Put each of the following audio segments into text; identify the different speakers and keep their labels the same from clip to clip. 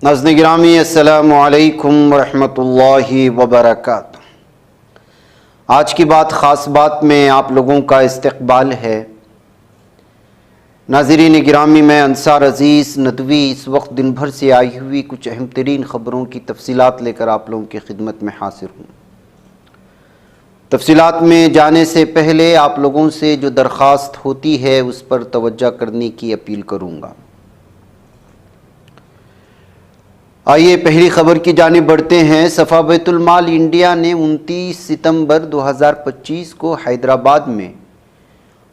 Speaker 1: ناظرین گرامی، السلام علیکم ورحمۃ اللہ وبرکاتہ۔ آج کی بات خاص بات میں آپ لوگوں کا استقبال ہے۔ ناظرین گرامی، میں انصار عزیز ندوی اس وقت دن بھر سے آئی ہوئی کچھ اہم ترین خبروں کی تفصیلات لے کر آپ لوگوں کی خدمت میں حاضر ہوں۔ تفصیلات میں جانے سے پہلے آپ لوگوں سے جو درخواست ہوتی ہے اس پر توجہ کرنے کی اپیل کروں گا۔ آئیے پہلی خبر کی جانب بڑھتے ہیں۔ صفا بیت المال انڈیا نے 29 ستمبر 2025 کو حیدرآباد میں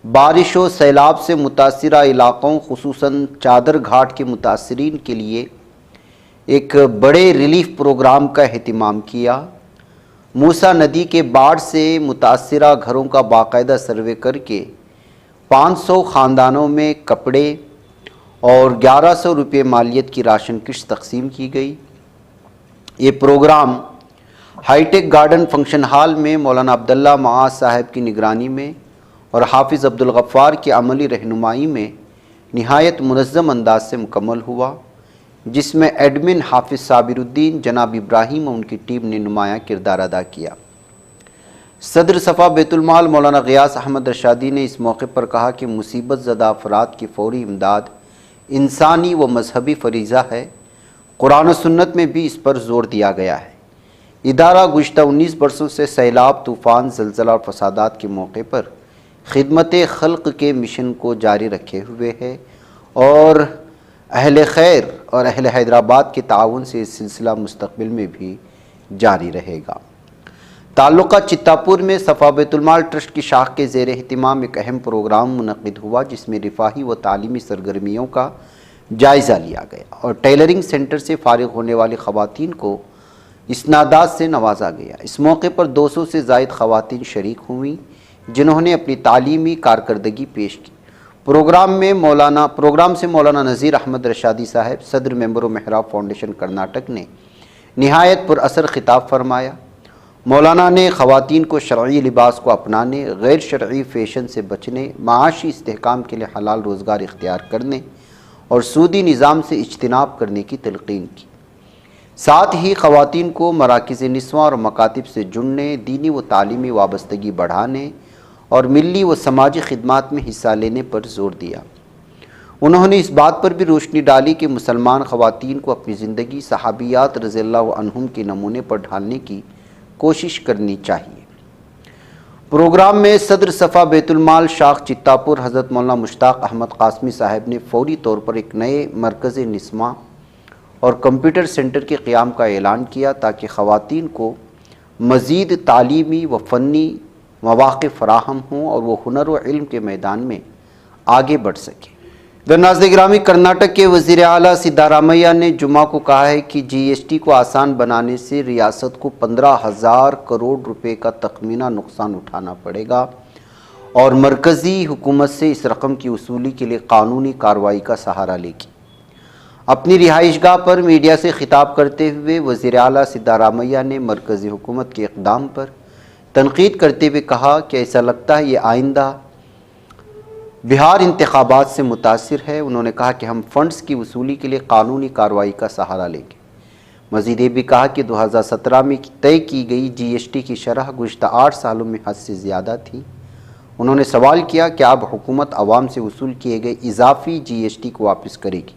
Speaker 1: بارش و سیلاب سے متاثرہ علاقوں خصوصاً چادر گھاٹ کے متاثرین کے لیے ایک بڑے ریلیف پروگرام کا اہتمام کیا۔ موسیٰ ندی کے باڑھ سے متاثرہ گھروں کا باقاعدہ سروے کر کے 500 خاندانوں میں کپڑے اور 1100 روپے مالیت کی راشن کٹس تقسیم کی گئی۔ یہ program high tech garden function hall میں مولانا عبداللہ معاذ صاحب کی نگرانی میں اور حافظ عبدالغفار کی عملی رہنمائی میں نہایت منظم انداز سے مکمل ہوا، جس میں ایڈمن حافظ صابر الدین جناب ابراہیم اور ان کی ٹیم نے نمایاں کردار ادا کیا۔ صدر صفا بیت المال مولانا غیاث احمد رشادی نے اس موقع پر کہا کہ مصیبت زدہ افراد کی فوری امداد انسانی و مذہبی فریضہ ہے۔ قرآن و سنت میں بھی اس پر زور دیا گیا ہے۔ ادارہ گزشتہ 19 برسوں سے سیلاب، طوفان، زلزلہ اور فسادات کے موقع پر خدمت خلق کے مشن کو جاری رکھے ہوئے ہے اور اہل خیر اور اہل حیدرآباد کے تعاون سے یہ سلسلہ مستقبل میں بھی جاری رہے گا۔ تعلقہ چتاپور میں صفا بیت المال ٹرسٹ کی شاخ کے زیر اہتمام ایک اہم پروگرام منعقد ہوا، جس میں رفاہی و تعلیمی سرگرمیوں کا جائزہ لیا گیا اور ٹیلرنگ سینٹر سے فارغ ہونے والی خواتین کو اسنادات سے نوازا گیا۔ اس موقع پر 200 سے زائد خواتین شریک ہوئیں، جنہوں نے اپنی تعلیمی کارکردگی پیش کی۔ پروگرام سے مولانا نذیر احمد رشادی صاحب، صدر ممبر و محراب فاؤنڈیشن کرناٹک نے نہایت پر اثر خطاب فرمایا۔ مولانا نے خواتین کو شرعی لباس کو اپنانے، غیر شرعی فیشن سے بچنے، معاشی استحکام کے لیے حلال روزگار اختیار کرنے اور سودی نظام سے اجتناب کرنے کی تلقین کی۔ ساتھ ہی خواتین کو مراکز نسواں اور مکاتب سے جڑنے، دینی و تعلیمی وابستگی بڑھانے اور ملی و سماجی خدمات میں حصہ لینے پر زور دیا۔ انہوں نے اس بات پر بھی روشنی ڈالی کہ مسلمان خواتین کو اپنی زندگی صحابیات رضی اللہ عنہم کے نمونے پر ڈھالنے کی کوشش کرنی چاہیے۔ پروگرام میں صدر صفا بیت المال شاخ چتاپور حضرت مولانا مشتاق احمد قاسمی صاحب نے فوری طور پر ایک نئے مرکز نسواں اور کمپیوٹر سینٹر کے قیام کا اعلان کیا، تاکہ خواتین کو مزید تعلیمی و فنی مواقع فراہم ہوں اور وہ ہنر و علم کے میدان میں آگے بڑھ سکیں۔ ناظرین گرامی، کرناٹک کے وزیر اعلیٰ سدھارمیہ نے جمعہ کو کہا ہے کہ جی ایس ٹی کو آسان بنانے سے ریاست کو 15,000 کروڑ روپے کا تخمینہ نقصان اٹھانا پڑے گا اور مرکزی حکومت سے اس رقم کی وصولی کے لیے قانونی کارروائی کا سہارا لے گی۔ اپنی رہائش گاہ پر میڈیا سے خطاب کرتے ہوئے وزیر اعلیٰ سدھارمیہ نے مرکزی حکومت کے اقدام پر تنقید کرتے ہوئے کہا کہ ایسا لگتا ہے یہ آئندہ بہار انتخابات سے متاثر ہے۔ انہوں نے کہا کہ ہم فنڈز کی وصولی کے لیے قانونی کارروائی کا سہارا لیں گے۔ مزید یہ بھی کہا کہ 2017 میں طے کی گئی جی ایس ٹی کی شرح گزشتہ 8 سالوں میں حد سے زیادہ تھی۔ انہوں نے سوال کیا کہ اب حکومت عوام سے وصول کیے گئے اضافی جی ایس ٹی کو واپس کرے گی۔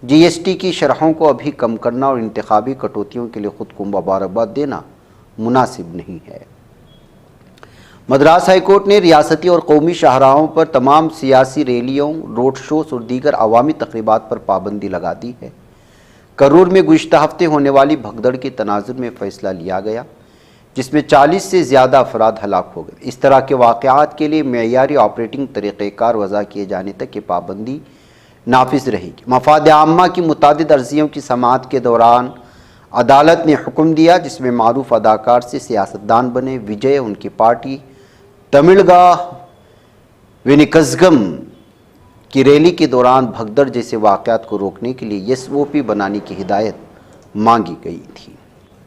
Speaker 1: جی ایس ٹی کی شرحوں کو ابھی کم کرنا اور انتخابی کٹوتیوں کے لیے خود کو مبارکباد دینا مناسب نہیں ہے۔ مدراس ہائی کورٹ نے ریاستی اور قومی شاہراہوں پر تمام سیاسی ریلیوں، روڈ شوز اور دیگر عوامی تقریبات پر پابندی لگا دی ہے۔ کرور میں گزشتہ ہفتے ہونے والی بھگدڑ کے تناظر میں فیصلہ لیا گیا، جس میں 40 سے زیادہ افراد ہلاک ہو گئے۔ اس طرح کے واقعات کے لیے معیاری آپریٹنگ طریقہ کار وضع کیے جانے تک یہ پابندی نافذ رہے گی۔ مفاد عامہ کی متعدد عرضیوں کی سماعت کے دوران عدالت نے حکم دیا، جس میں معروف اداکار سے سیاستدان بنے وجے، ان کی پارٹی تملگا ونکزگم کی ریلی کے دوران بھگدڑ جیسے واقعات کو روکنے کے لیے ایس او پی بنانے کی ہدایت مانگی گئی تھی۔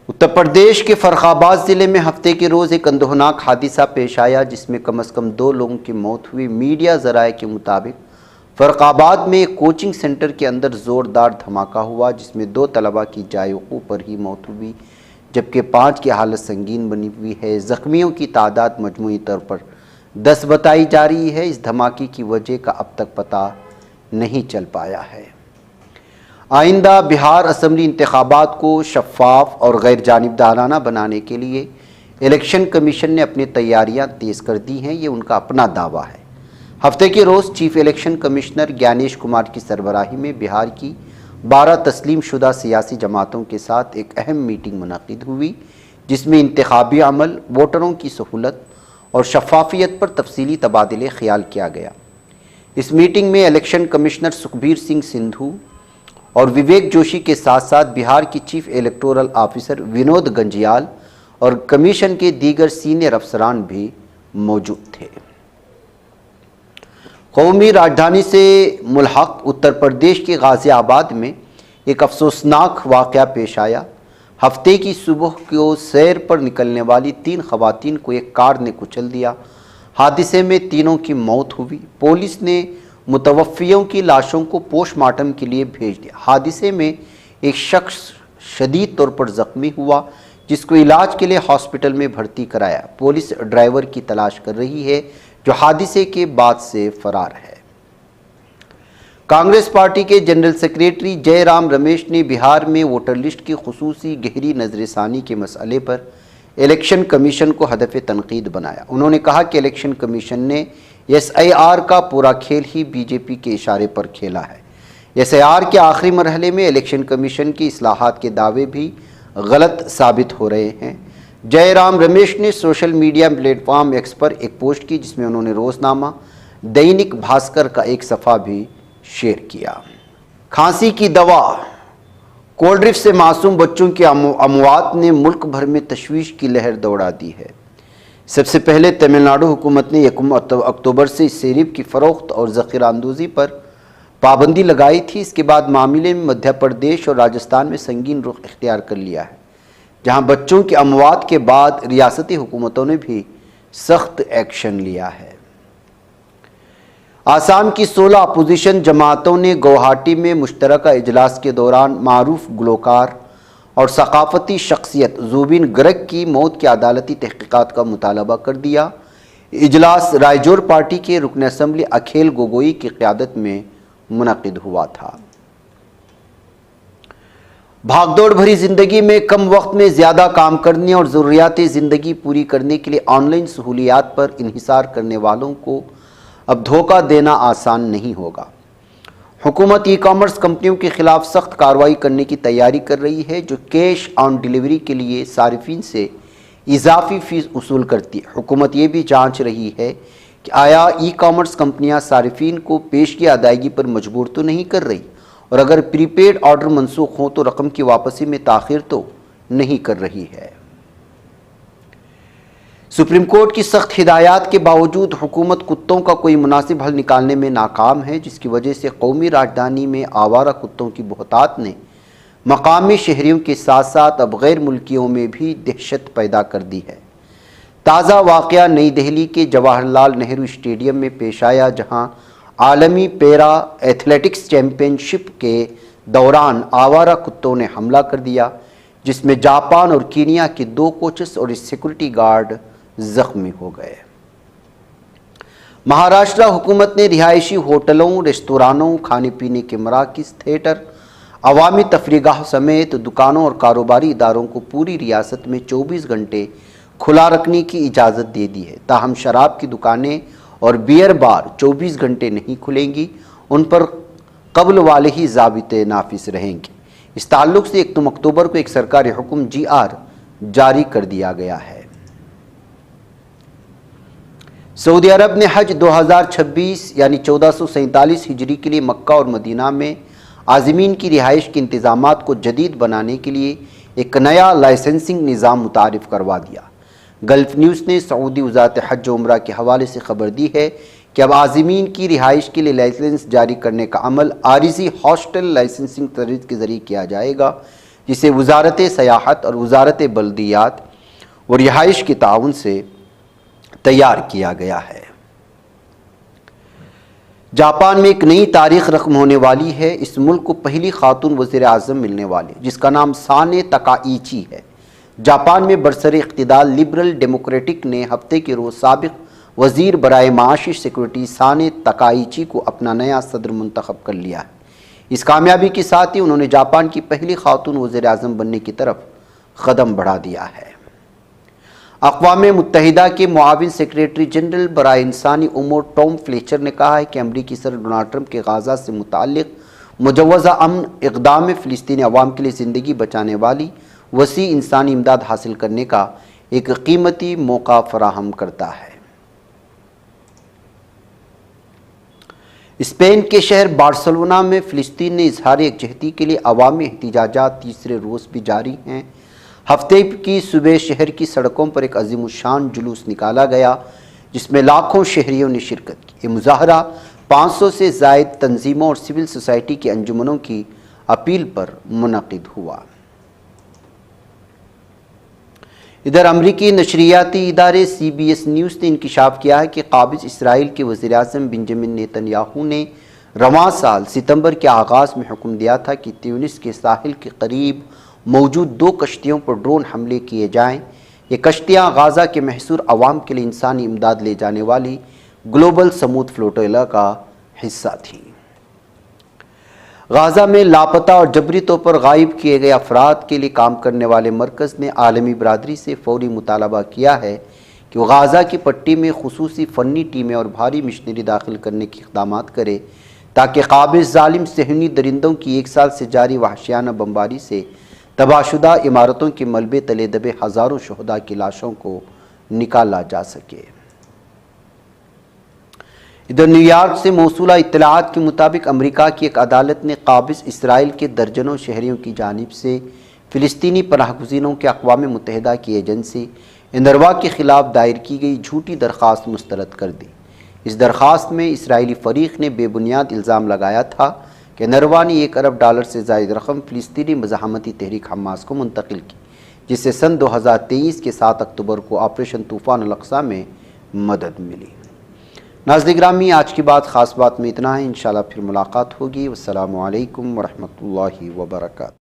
Speaker 1: اتر پردیش کے فرخ آباد ضلع میں ہفتے کے روز ایک اندوہناک حادثہ پیش آیا، جس میں کم از کم 2 لوگوں کی موت ہوئی۔ میڈیا ذرائع کے مطابق فرق آباد میں ایک کوچنگ سینٹر کے اندر زوردار دھماکہ ہوا جس میں 2 طلباء کی جائے وقوع پر ہی موت ہوئی جبکہ 5 کی حالت سنگین بنی ہوئی ہے۔ زخمیوں کی تعداد مجموعی طور پر 10 بتائی جا رہی ہے۔ اس دھماکے کی وجہ کا اب تک پتہ نہیں چل پایا ہے۔ آئندہ بہار اسمبلی انتخابات کو شفاف اور غیر جانبدارانہ بنانے کے لیے الیکشن کمیشن نے اپنی تیاریاں تیز کر دی ہیں، یہ ان کا اپنا دعویٰ ہے۔ ہفتے کے روز چیف الیکشن کمشنر گیانیش کمار کی سربراہی میں بہار کی 12 تسلیم شدہ سیاسی جماعتوں کے ساتھ ایک اہم میٹنگ منعقد ہوئی جس میں انتخابی عمل، ووٹروں کی سہولت اور شفافیت پر تفصیلی تبادلہ خیال کیا گیا۔ اس میٹنگ میں الیکشن کمشنر سکھبیر سنگھ سندھو اور وویک جوشی کے ساتھ ساتھ بہار کی chief electoral officer Vinod Ganjial اور کمیشن کے دیگر سینئر افسران بھی موجود تھے۔ قومی راجدھانی سے ملحق اتر پردیش کے غازی آباد میں ایک افسوسناک واقعہ پیش آیا۔ ہفتے کی صبح کو سیر پر نکلنے والی 3 خواتین کو ایک کار نے کچل دیا۔ حادثے میں تینوں کی موت ہوئی۔ پولیس نے متوفیوں کی لاشوں کو پوسٹ مارٹم کے لیے بھیج دیا۔ حادثے میں ایک شخص شدید طور پر زخمی ہوا جس کو علاج کے لیے ہاسپٹل میں بھرتی کرایا۔ پولیس ڈرائیور کی تلاش کر رہی ہے جو حادثے کے بعد سے فرار ہے۔ کانگریس پارٹی کے جنرل سیکریٹری جے رام رمیش نے بہار میں ووٹر لسٹ کی خصوصی گہری نظر ثانی کے مسئلے پر الیکشن کمیشن کو ہدف تنقید بنایا۔ انہوں نے کہا کہ الیکشن کمیشن نے SIR کا پورا کھیل ہی بی جے پی کے اشارے پر کھیلا ہے۔ SIR کے آخری مرحلے میں الیکشن کمیشن کی اصلاحات کے دعوے بھی غلط ثابت ہو رہے ہیں۔ جے رام رمیش نے social media platform X پر ایک پوسٹ کی جس میں انہوں نے روزنامہ دینک بھاسکر کا ایک صفحہ بھی شیئر کیا۔ کھانسی کی دوا، کولڈ ڈرنک سے معصوم بچوں کی اموات نے ملک بھر میں تشویش کی لہر دوڑا دی ہے۔ سب سے پہلے تمل ناڈو حکومت نے 1 اکتوبر سے اس سیرپ کی فروخت اور ذخیرہ اندوزی پر پابندی لگائی تھی۔ اس کے بعد معاملے میں مدھیہ پردیش اور راجستھان میں سنگین رخ اختیار کر لیا ہے، جہاں بچوں کی اموات کے بعد ریاستی حکومتوں نے بھی سخت ایکشن لیا ہے۔ آسام کی 16 اپوزیشن جماعتوں نے گوہاٹی میں مشترکہ اجلاس کے دوران معروف گلوکار اور ثقافتی شخصیت زوبین گرگ کی موت کی عدالتی تحقیقات کا مطالبہ کر دیا۔ اجلاس رائجور پارٹی کے رکن اسمبلی اکھیل گوگوئی کی قیادت میں منعقد ہوا تھا۔ بھاگ دوڑ بھری زندگی میں کم وقت میں زیادہ کام کرنے اور ضروریات زندگی پوری کرنے کے لیے آن لائن سہولیات پر انحصار کرنے والوں کو اب دھوکہ دینا آسان نہیں ہوگا۔ حکومت ای کامرس کمپنیوں کے خلاف سخت کارروائی کرنے کی تیاری کر رہی ہے جو کیش آن ڈیلیوری کے لیے صارفین سے اضافی فیس وصول کرتی ہے۔ حکومت یہ بھی جانچ رہی ہے کہ آیا ای کامرس کمپنیاں صارفین کو پیشگی ادائیگی پر مجبور تو نہیں کر رہی، اور اگر پری پیڈ آرڈر منسوخ ہوں تو رقم کی واپسی میں تاخیر تو نہیں کر رہی ہے۔ سپریم کورٹ کی سخت ہدایات کے باوجود حکومت کتوں کا کوئی مناسب حل نکالنے میں ناکام ہے، جس کی وجہ سے قومی راجدھانی میں آوارہ کتوں کی بہتات نے مقامی شہریوں کے ساتھ ساتھ اب غیر ملکیوں میں بھی دہشت پیدا کر دی ہے۔ تازہ واقعہ نئی دہلی کے جواہر لال نہرو اسٹیڈیم میں پیش آیا، جہاں عالمی پیرا ایتھلیٹکس چیمپئن شپ کے دوران آوارہ کتوں نے حملہ کر دیا، جس میں جاپان اور کینیا کے 2 کوچز اور ایک سیکورٹی گارڈ زخمی ہو گئے۔ مہاراشٹر حکومت نے رہائشی ہوٹلوں، ریستورانوں، کھانے پینے کے مراکز، تھیٹر، عوامی تفریح گاہ سمیت دکانوں اور کاروباری اداروں کو پوری ریاست میں 24 گھنٹے کھلا رکھنے کی اجازت دے دی ہے۔ تاہم شراب کی دکانیں اور بیئر بار 24 گھنٹے نہیں کھلیں گی، ان پر قبل والے ہی ضابطے نافذ رہیں گے۔ اس تعلق سے 1 اکتوبر کو ایک سرکاری حکم GR جاری کر دیا گیا ہے۔ سعودی عرب نے حج 2026 یعنی 1447 ہجری کے لیے مکہ اور مدینہ میں عازمین کی رہائش کے انتظامات کو جدید بنانے کے لیے ایک نیا لائسنسنگ نظام متعارف کروا دیا۔ گلف نیوز نے سعودی وزارت حج و عمرہ کے حوالے سے خبر دی ہے کہ اب عازمین کی رہائش کے لیے لائسنس جاری کرنے کا عمل عارضی ہاسٹل لائسنسنگ تجویز کے ذریعے کیا جائے گا، جسے وزارت سیاحت اور وزارت بلدیات و رہائش کے تعاون سے تیار کیا گیا ہے۔ جاپان میں ایک نئی تاریخ رقم ہونے والی ہے۔ اس ملک کو پہلی خاتون وزیر اعظم ملنے والی جس کا نام سانے تکائیچی ہے۔ جاپان میں برسر اقتدار لبرل ڈیموکریٹک نے ہفتے کے روز سابق وزیر برائے معاشی سیکورٹی سانے تکائیچی کو اپنا نیا صدر منتخب کر لیا ہے۔ اس کامیابی کے ساتھ ہی انہوں نے جاپان کی پہلی خاتون وزیر اعظم بننے کی طرف قدم بڑھا دیا ہے۔ اقوام متحدہ کے معاون سیکریٹری جنرل برائے انسانی امور ٹام فلیچر نے کہا ہے کہ امریکی صدر ڈونلڈ ٹرمپ کے غزہ سے متعلق مجوزہ امن اقدام فلسطینی عوام کے لیے زندگی بچانے والی وسیع انسانی امداد حاصل کرنے کا ایک قیمتی موقع فراہم کرتا ہے۔ اسپین کے شہر بارسلونا میں فلسطین نے اظہار یکجہتی کے لیے عوامی احتجاجات تیسرے روز بھی جاری ہیں۔ ہفتے کی صبح شہر کی سڑکوں پر ایک عظیم الشان جلوس نکالا گیا جس میں لاکھوں شہریوں نے شرکت کی۔ یہ مظاہرہ 500 سے زائد تنظیموں اور سول سوسائٹی کے انجمنوں کی اپیل پر منعقد ہوا۔ ادھر امریکی نشریاتی ادارے CBS نیوز نے انکشاف کیا ہے کہ قابض اسرائیل کے وزیر اعظم بنجمن نیتن یاہو نے رواں سال ستمبر کے آغاز میں حکم دیا تھا کہ تیونس کے ساحل کے قریب موجود 2 کشتیوں پر ڈرون حملے کیے جائیں۔ یہ کشتیاں غزہ کے محصور عوام کے لیے انسانی امداد لے جانے والی گلوبل سمود فلوٹیلا کا حصہ تھیں۔ غزہ میں لاپتہ اور جبری طور پر غائب کیے گئے افراد کے لیے کام کرنے والے مرکز نے عالمی برادری سے فوری مطالبہ کیا ہے کہ وہ غزہ کی پٹی میں خصوصی فنی ٹیمیں اور بھاری مشنری داخل کرنے کے اقدامات کرے تاکہ قابض ظالم صہیونی درندوں کی 1 سال سے جاری وحشیانہ بمباری سے تباہ شدہ عمارتوں کے ملبے تلے دبے ہزاروں شہداء کی لاشوں کو نکالا جا سکے۔ ادھر نیو یارک سے موصولہ اطلاعات کے مطابق امریکہ کی ایک عدالت نے قابض اسرائیل کے درجنوں شہریوں کی جانب سے فلسطینی پناہ گزینوں کے اقوام متحدہ کی ایجنسی انروا کے خلاف دائر کی گئی جھوٹی درخواست مسترد کر دی۔ اس درخواست میں اسرائیلی فریق نے بے بنیاد الزام لگایا تھا کہ انروا نے $1 ارب سے زائد رقم فلسطینی مزاحمتی تحریک حماس کو منتقل کی، جس سے سن 2023 کے 7 اکتوبر کو آپریشن طوفان الاقصی میں مدد ملی۔ ناظرین گرامی، آج کی خاص بات میں اتنا ہے۔ انشاءاللہ پھر ملاقات ہوگی۔ والسلام علیکم ورحمۃ اللہ وبرکاتہ۔